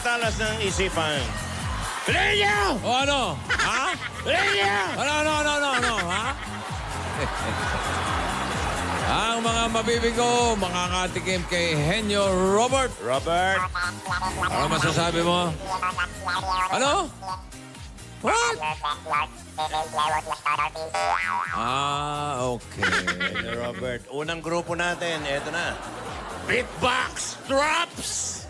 Talas ng isipan. Lenyo! O ano? Ha? Lenyo! Ano? Ha? Ang mga mabibigo, makakatikim kay Henyo Robert. Robert. Ano masasabi mo? Ano? What? Okay. Robert. Unang grupo natin. Eto na. Beatbox Drops!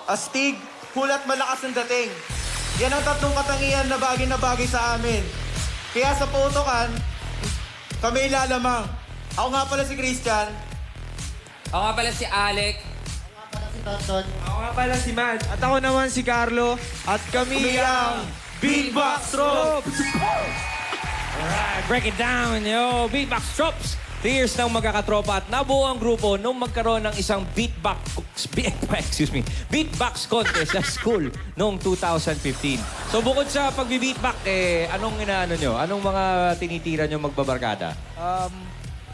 Astig, hulat malakas ang dating. Yan ang tatlong katangian na bagay sa amin. Kaya sa putukan, kami lalamang. Ako nga pala si Christian. Ako nga pala si Alec. Ako nga pala si Matt. At ako naman si Carlo. At kami ang Beatbox Troops! Alright, break it down, yo. Beatbox Troops. 3 years nang magkakatropa at nabuo ang grupo nung magkaroon ng isang beatbox contest sa school noong 2015. So bukod sa pagbi-beatbox, anong inaano nyo? Anong mga tinitira nyo magbabarkada?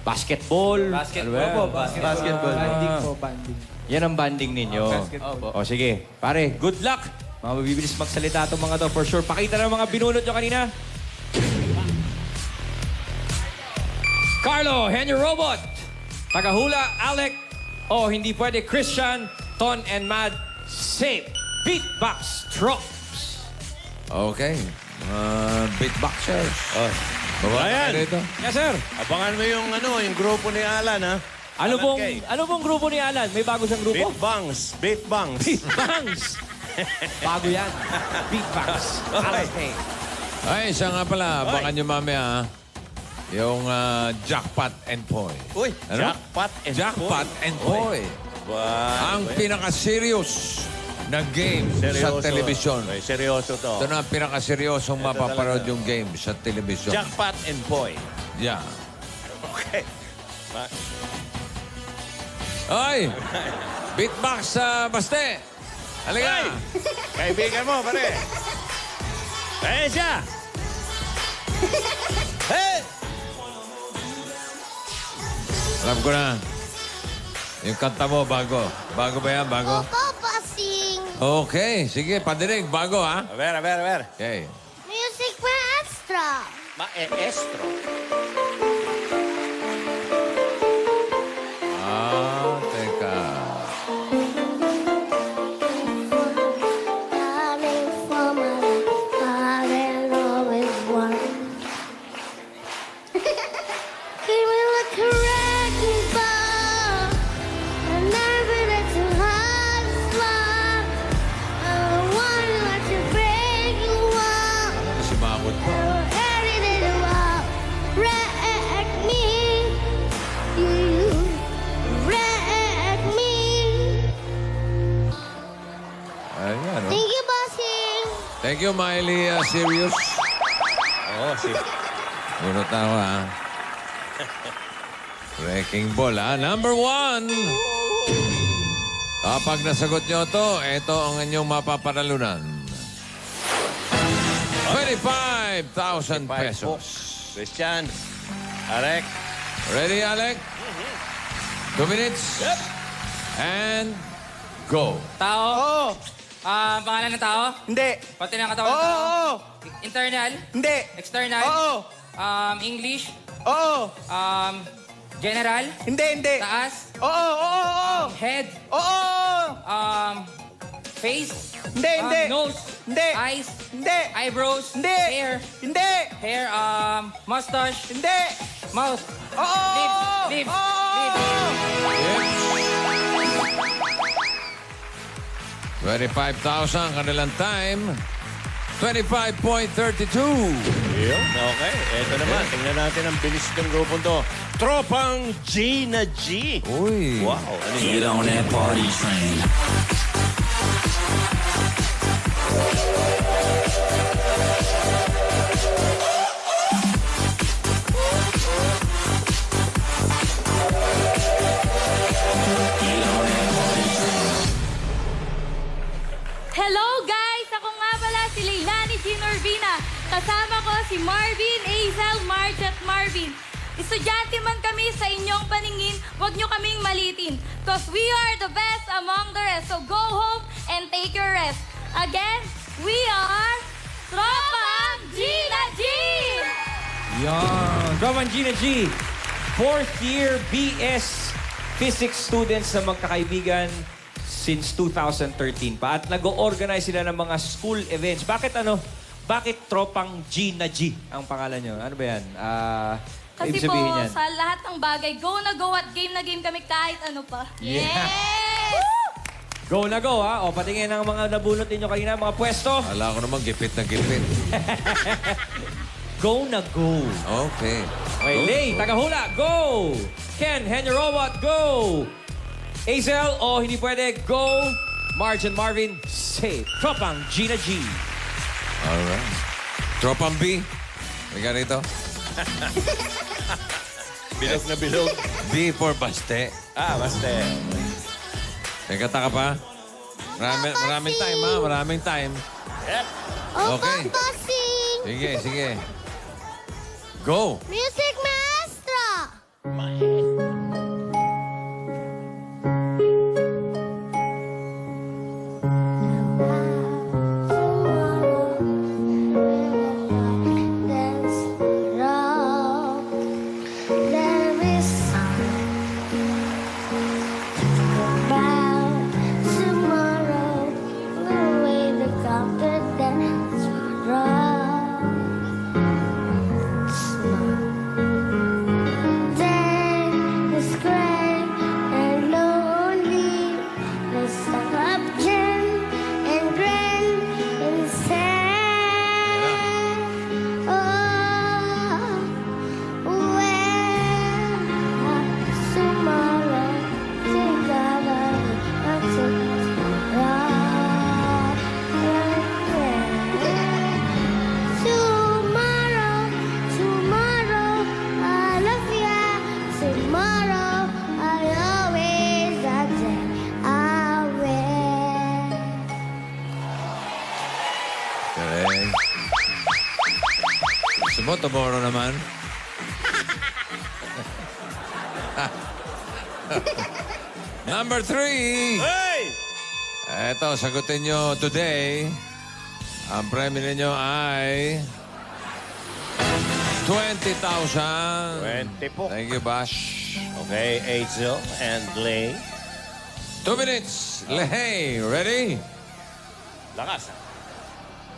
Basketball? Basketball. Ano ba? Basketball. Banding po, banding. Yan ang banding ninyo. O sige, pare, good luck. Mga mabibilis magsalita itong mga to. For sure, pakita na mga binunot nyo kanina. Carlo, Henyo Robot. Tagahula, Alec. O hindi pwede, Christian, Ton, and Mad. Safe. Beatbox Troops. Okay. Beatboxers. Oh. Baba Ayan. na rito. Yes, sir. Abangan mo yung grupo ni Alan, ha? Ano Alan pong, Kay. ano pong grupo ni Alan? May bago siyang grupo? Beatbangs. Beatbangs. Beatbangs. Bago yan. Beatbox. Okay. Okay. Ay, isa nga pala. Abangan nyo mamaya, ha? Yung Jackpot and Poy. Uy, Ano? Jackpot and Jackpot Poy. and Poy. Ang pinaka-serious na game sa telebisyon. Okay, seryoso to. Ito na ang pinaka-seryosong Ito mapaparod talaga. yung game sa telebisyon. Jackpot and Boy. Yeah. Okay. Ay! Beatbox sa Baste! Halika! Kaibigan mo, pare. Ayan siya. Hey! Alam ko na. Yung kanta mo, bago. Bago ba yan? Bago? Opo, Pasing. Okay. Sige, padinig. Bago, ha? A ver. Okay. Music Maestro. Maestro. Teka. Darling, for my life, heart and always one. Give me like a wrecking ball. I never let you hard slide. I don't want to let you break you up. Si Makot po. Wreck me. You wreck me. Ayan, oh. Thank you, Bossing. Thank you, Miley Sirius. Oh, si... Bunot na ako, ha? Wrecking ball, ha? Number 1. Kapag nasagot nyo to, ito ang inyong mapapanalunan. 25,000 pesos. Christian. Alec. Ready, Alec? 2 minutes. Yep. And go. Tao. Oo. Pangalan ng tao. Hindi. Pati ng katawan Oo. ng tao. Oo. Internal. Hindi. External. Oo. English. Oo. General. Hindi. Taas. Oo. Head. Oo. Face. Hindi. Nose. Hindi. Eyes. Hindi. Eyebrows. Hindi. Hair. Hindi. Hair. Mustache. Hindi. Mouth. Oo. Lips. Oo. 25,000 kanilang time. 25.32. Yun, okay. Ito naman, tingnan natin ang bilis ng grupong to. Tropang G na G. Uy. Wow, ano Get yun? on that party train. Hello guys! Ako nga pala si Leilani G. Norvina. Kasama ko si Marvin, Azel, Marge at Marvin. Estudyante man kami sa inyong paningin, huwag nyo kaming malitin. Cause we are the best among the rest. So go home and take your rest. Again, we are Tropang Gina G! Yan. Tropang Gina G. Fourth year BS Physics students na magkakaibigan since 2013 pa. At nag-organize sila ng mga school events. Bakit Tropang G na G ang pangalan nyo? Ano ba yan? Kasi ibig po, sabihin yan. sa lahat ng bagay, go na go at game na game kami kahit ano pa. Yeah. Yes! Go na go, ha? O, patingin ang mga nabunot ninyo kanina, mga pwesto. Ala ko naman, gipit na gipit. Go na go. Okay. Okay, Lay, tagahula, go! Ken, Henry Robot, go! Azel, hindi pwede, go! Marge and Marvin, say, Tropang Gina G. Alright. Tropang B. Halika rito. Bilog na bilog. B for baste. Basta. Teka ka pa. Maraming time, ha? Maraming time. Yep. Okay. Bossing! Sige. Go. Music Maestro! Correct. Gusto mo, tomorrow naman? Number 3. Hey! Eto, sagutin nyo today. Ang premyo ninyo ay 20,000. 20 po. Thank you, Bash. Okay, Azel and Lay. 2 minutes. Lehey, ready? Lakas.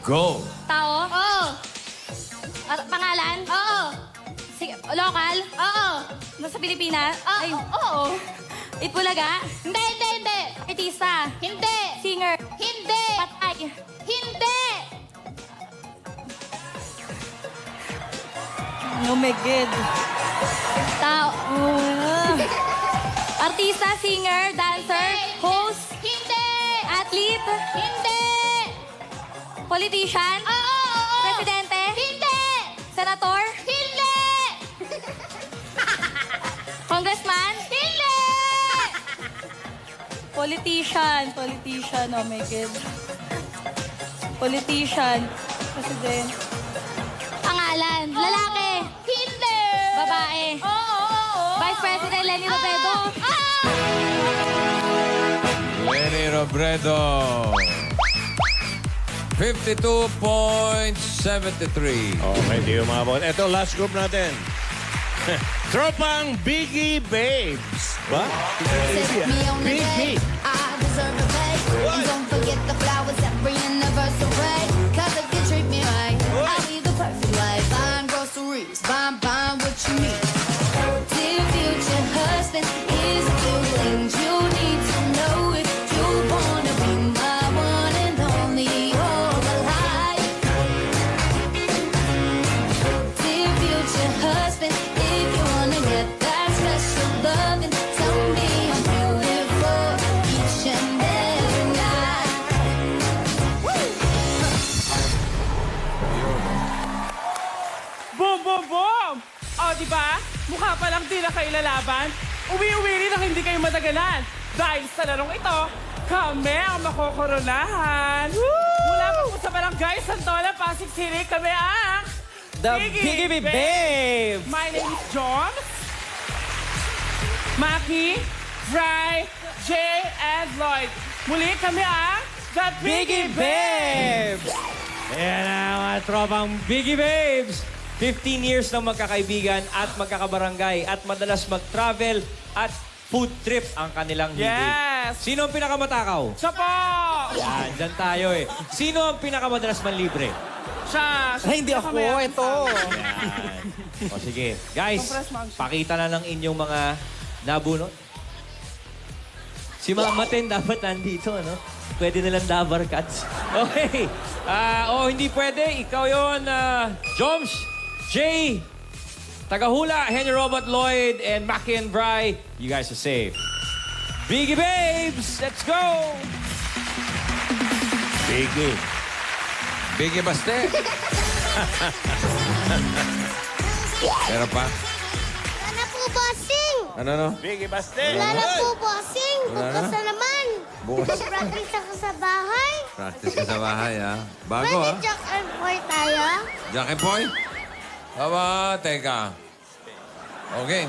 Go. Tao? Oo. Pangalan? Oo. Sige, local? Oo. Nasa Pilipinas? Ay, oo. Itbulaga? Hindi. Artista? Hindi. Singer? Hindi. Patay? Hindi. Oh my God. Tao. Artista, singer, dancer, host? Hindi. Athlete? Hindi. Politician? Oo. Presidente? Hindi. Senator? Hindi. Congressman? Hindi. Politician, oh my God. Politician, president. Pangalan, lalaki. Hindi. Babae. Oo. Vice President Leni Robredo. Lenny Robredo. 52.73. Okay, di umabot. Ito, last group natin. Tropang Biggie Babes. Ba? Set me on the day. I deserve to pay. And don't forget the flowers every anniversary. Cause if you treat me right, I'll be the perfect wife. Buying groceries, buying what you need. Dear future husband, here's a few things you need to know if you wanna be my one. kayo lalaban, uwi-uwi rin ang hindi kayo matagalan. Dahil sa larong ito, kami ang makokoronahan. Mula pa po sa Barangay Santola, Pasig City, kami ang The Biggie Babes! My name is John, Maki, Bri, Jay, and Lloyd. Muli kami ang The Biggie Babes! Ayan na mga tropang Biggie Babes! 15 years na magkakaibigan at magkakabarangay at madalas mag-travel at food trip ang kanilang hilig. Yes! Sino ang pinakamatakaw? Siya po! Yan, dyan tayo eh. Sino ang pinakamadalas manlibre? Siya! Ay, hindi ako. Ito. O sige. Guys, pakita na ng inyong mga nabunot. Si Mama Ten dapat nandito, ano? Pwede nilang dabar cuts. Okay. Hindi pwede. Ikaw yun, Joms, Jay, Tagahula, Henry Robert Lloyd, and Maki and Bri. You guys are safe. Biggie Babes, let's go! Biggie. Biggie Baste. Meron pa? Wala na po, bossing! Ano? Biggie Baste. Wala na po, bossing! Wala na? Bukas na naman! Bukas. Practice ako sa bahay. Practice ka sa bahay, ha? Bago, Pwede ha? Jack and Boy tayo? Jack and Poy? Aba, teka. Okay.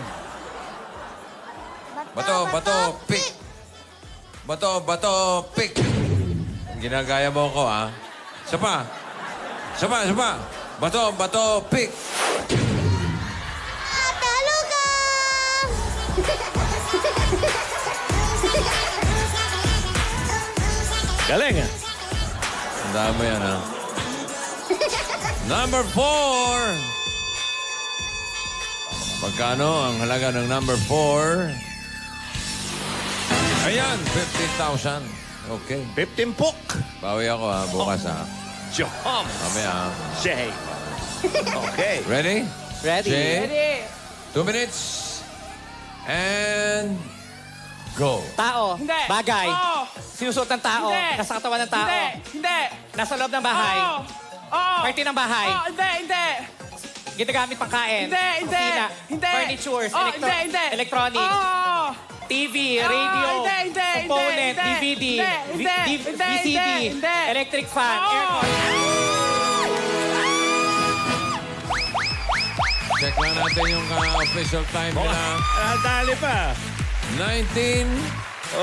Bato, pick. Bato, pick. Ginagaya mo ko, ha? Isa pa. Bato, pick. Talo ka! Galing ah. Ang dami yan, ha? Number 4. Magkano ang halaga ng number 4? Ayan, 15,000. Okay. 15 puk. Bawi ako, ha? Bukas, ha? Jom. Mamaya, ha? Jay. Okay. Ready? Ready. Jay, Ready? 2 minutes. And go. Tao. Hindi. Bagay. Oo. Sinusuot ng tao. Hindi. Nasa katawan ng tao. Hindi. Nasa loob ng bahay. Oo. Party ng bahay. Hindi. Ginagamit pang kain. Hindi. Kusina. Hindi. Furnitures. Oh, hindi. Electronics. Oo. TV. Radio. Hindi. Component. Hindi. DVD. Hindi. VCD. Hindi. Electric fan. Oo. Aircon. Check lang natin yung official time nila. Dali pa. 19.76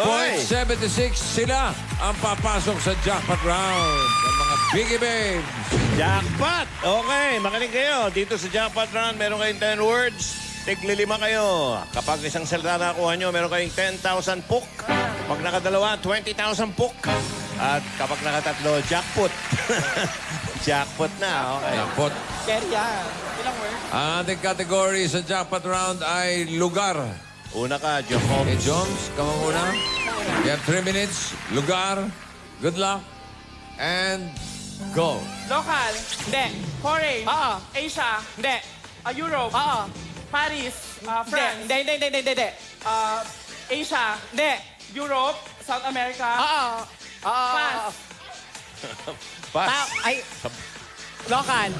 sila ang papasok sa jackpot round ng mga Biggie Babes. Jackpot! Okay, makinig kayo. Dito sa Jackpot Round, meron kayong 10 words. Tig-5 kayo. Kapag isang salita nakuha nyo, meron kayong 10,000 puk. Pag nakadalawa, 20,000 puk. At kapag nakatatlo, jackpot. Jackpot na, okay. Jackpot. Scary yan. Ilang word? Ang ating category sa jackpot round ay lugar. Una ka, Jacob. Okay, Jones, kamo muna. You have 3 minutes. Lugar. Good luck. And go. Local. Hindi. Foreign. Oo. Asia. Hindi. Europe. Oo. Paris. France. Hindi. Asia. Hindi. Europe. South America. Oo. Pass. Pass. Ay. Local.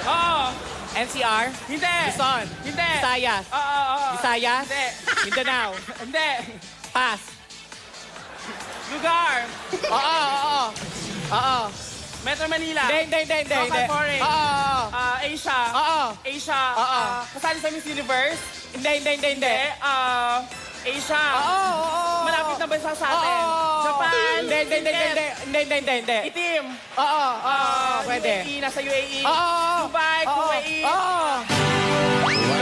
Oo. NCR. Hindi. Luzon. Hindi. Visayas. Oo. Visayas. Hindi. Mindanao. Hindi. Pass. Lugar. Oo. Metro Manila. Hindi. Local foreign. Oo. Asia. Oo. Asia. Oo. Kasali sa Miss Universe. Hindi. Asia. Oo. Malapit na bansa sa atin. Oo. Japan. Hindi. Itim. Oo. Pwede. UAE. Nasa UAE. Oo. Dubai. Kuwait. Oo.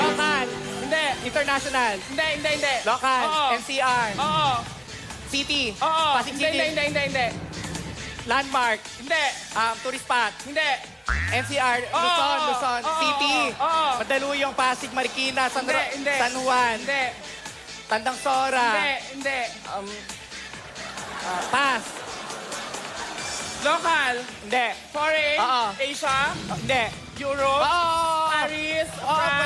Local. Hindi. International. Hindi. Local. Oo. NCR. Oo. City. Oo. Pasig City. Hindi. Landmark. Hindi. Tourist spot. Hindi. NCR. Oo. Luzon. Oo. City. Oo. Mandaluyong, Pasig, Marikina, San Hindi. San Juan. Hindi. Tandang Sora. Hindi. Pass. Local. Hindi. Foreign. Oo. Asia. Hindi. Europe. Oo. Paris. Oo, France.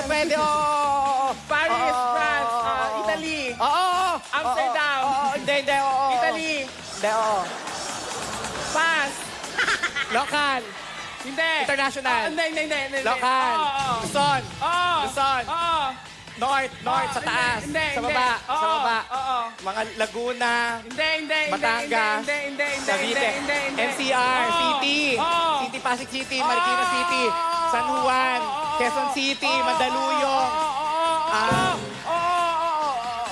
pwede. Oo. Paris, Oo. France, Italy. Oo. Amsterdam. Oo. Hindi. Oo. Italy. Hindi. Oo. Pass. Local. Hindi. International. Hindi. Local. Oo. Luzon. Oo. Luzon. Oo. North, sa taas. Hindi, Sa baba, Oo, sa baba. Oo. Mga Laguna, Hindi. Batangas, Hindi. Cavite, NCR, Oo. City, Oo. City Pasig City, Marikina City, San Juan, Quezon City, Mandaluyong,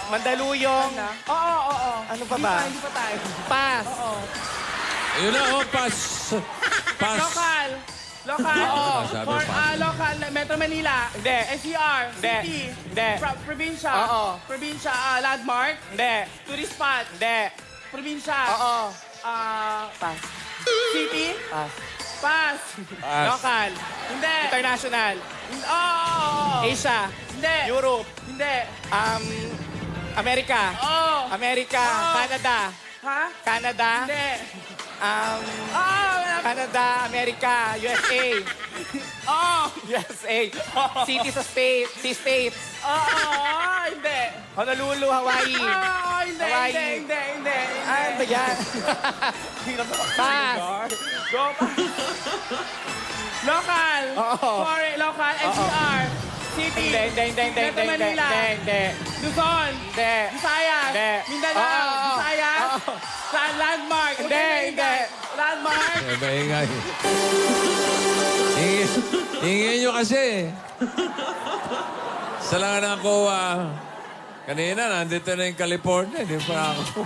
Mandaluyong, Oo. ano pa ba? Hindi pa tayo. Pass. Yun na, oh, pass. Pass. Local. Oo. Sabi For pa. local, Metro Manila. Hindi. NCR. Hindi. City. Hindi. Probinsya. Oo. Probinsya. Landmark. Hindi. Tourist spot. Hindi. Probinsya. Oo. Pass. City. Pass. Pass. Pass. Local. Hindi. International. Oo. Asia. Hindi. Europe. Hindi. Amerika. Oo. Amerika. Oo. Canada. Ha? Canada. Hindi. Canada, America, USA. USA. City sa states. Hindi. Honolulu, Hawaii. Hindi. Hawaii. Hindi. Ano ba yan? Pass. Go pa. Local. Oo. Foreign, local, NCR. City. Hindi. Metro Manila. Hindi. Luzon. Hindi. Visayas. Hindi. Mindanao. Oo. Visayas. Oo. Landmark. Hindi. Landmark. Eh, maingay. Ingay nyo kasi. Sa lang ako, kanina, nandito na yung California. Hindi pa ako.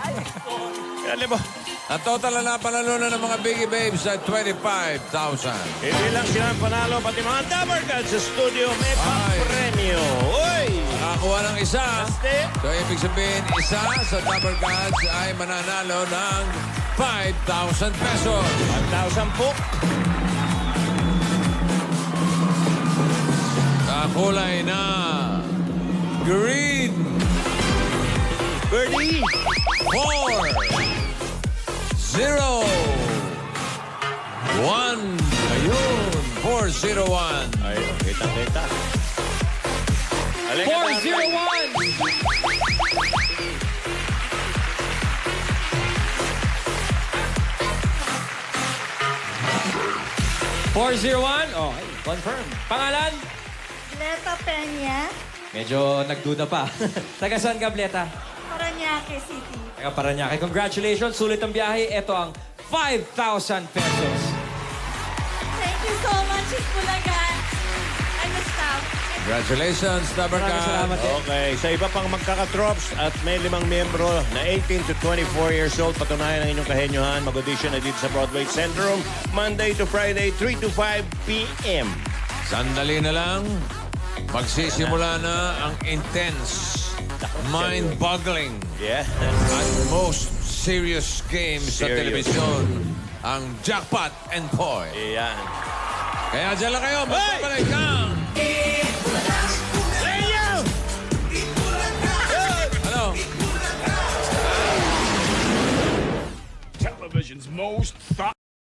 Alam mo, Ang total na napanalunan ng mga Biggie Babes ay 25,000. hindi lang sila ang panalo, pati mga Dabber Cats sa studio may pang-premyo. Uy! Nakakuha ng isa. Basta. So, ibig sabihin, isa sa Double Gods ay mananalo ng 5,000 pesos. 1,000 po. Sa kulay na green. Birdie! 4-0-1. Ayun, 401. Ayun, kita. Halika, 401! Okay, confirm. Pangalan? Leta Peña, Medyo nagduda pa. Taga saan ka, Bleta? Parañaque City. Taga Parañaque. Congratulations, sulit ang biyahe. Ito ang 5,000 pesos. Thank you so much, Itbulaga. I'm the staff. Congratulations, Double Maraming salamat Gods. din. Okay, sa iba pang magkakatrops at may 5 miyembro na 18 to 24 years old, patunayan ang inyong kahenyuhan. Mag-audition na dito sa Broadway Centrum, Monday to Friday, 3 to 5 p.m. Sandali na lang. Magsisimula na ang intense, mind-boggling, Yeah. at most serious game sa Serious. telebisyon, ang Jackpot and Poy. Iyan. Kaya dyan lang kayo, magbabalik ang... Ano? Television's most